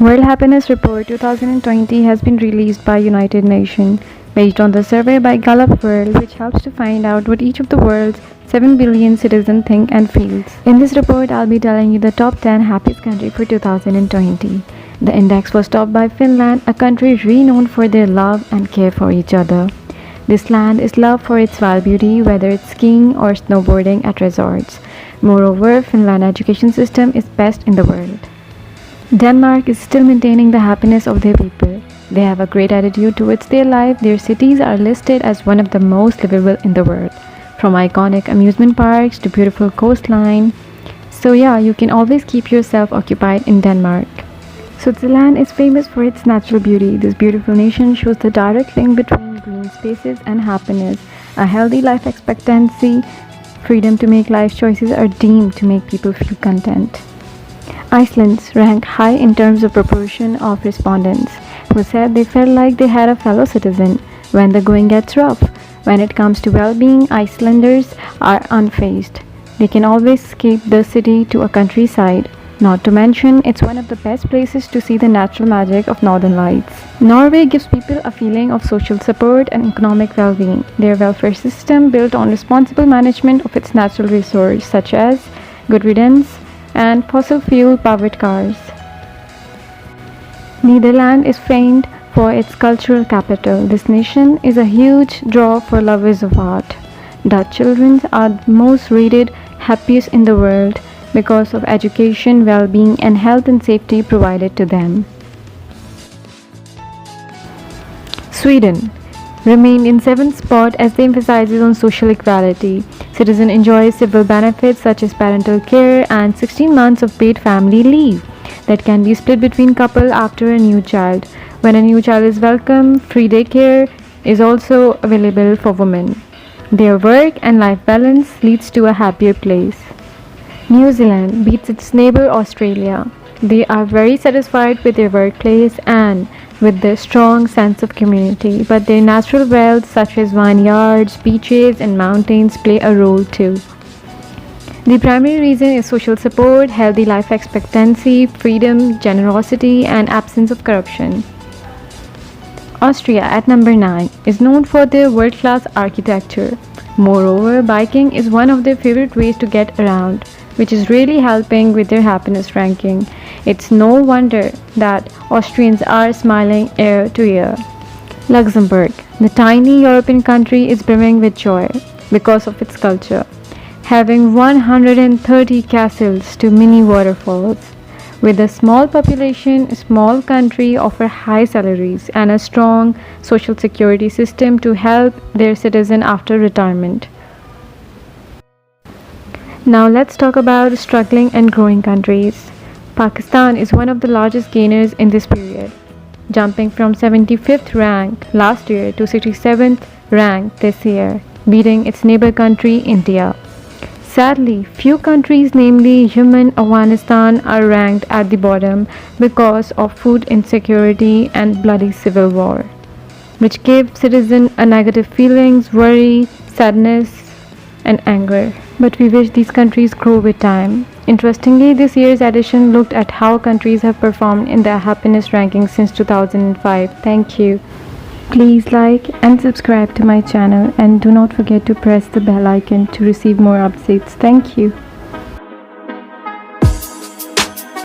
World Happiness Report 2020 has been released by United Nations based on the survey by Gallup World, which helps to find out what each of the world's 7 billion citizens think and feels. In this report, I'll be telling you the top 10 happiest country for 2020. The index was topped by Finland, a country renowned for their love and care for each other. This land is loved for its wild beauty, whether it's skiing or snowboarding at resorts. Moreover, Finland's education system is best in the world. Denmark is still maintaining the happiness of their people. They have a great attitude towards their life. Their cities are listed as one of the most livable in the world, from iconic amusement parks to beautiful coastline. So yeah, you can always keep yourself occupied in Denmark. Switzerland is famous for its natural beauty. This beautiful nation shows the direct link between green spaces and happiness. A healthy life expectancy, freedom to make life choices are deemed to make people feel content. Iceland's rank high in terms of proportion of respondents who said they felt like they had a fellow citizen when the going gets rough. When it comes to well-being, Icelanders are unfazed. They can always escape the city to a countryside. Not to mention, it's one of the best places to see the natural magic of northern lights. Norway gives people a feeling of social support and economic well-being. Their welfare system built on responsible management of its natural resources such as good riddance and fossil fuel powered cars. Netherlands is famed for its cultural capital. This nation is a huge draw for lovers of art. Dutch children are the most rated happiest in the world because of education, well-being and health and safety provided to them. Sweden remained in 7th spot as they emphasizes on social equality. Citizens enjoy civil benefits such as parental care and 16 months of paid family leave that can be split between couple after a new child. When a new child is welcome, free daycare is also available for women. Their work and life balance leads to a happier place. New Zealand beats its neighbor Australia. They are very satisfied with their workplace and with their strong sense of community, but their natural wealth such as vineyards, beaches and mountains play a role too. The primary reason is social support, healthy life expectancy, freedom, generosity and absence of corruption. Austria at number 9 is known for their world-class architecture. Moreover, biking is one of their favorite ways to get around, which is really helping with their happiness ranking. It's no wonder that Austrians are smiling ear to ear. Luxembourg, the tiny European country, is brimming with joy because of its culture, having 130 castles to mini waterfalls. With a small population, a small country offers high salaries and a strong social security system to help their citizens after retirement. Now let's talk about struggling and growing countries. Pakistan is one of the largest gainers in this period, jumping from 75th rank last year to 67th rank this year, beating its neighbor country India. Sadly, few countries, namely Yemen, Afghanistan, are ranked at the bottom because of food insecurity and bloody civil war, which give citizens a negative feelings, worry, sadness, and anger. But we wish these countries grow with time. Interestingly, this year's edition looked at how countries have performed in the happiness ranking since 2005. Thank you. Please like and subscribe to my channel and do not forget to press the bell icon to receive more updates. Thank you.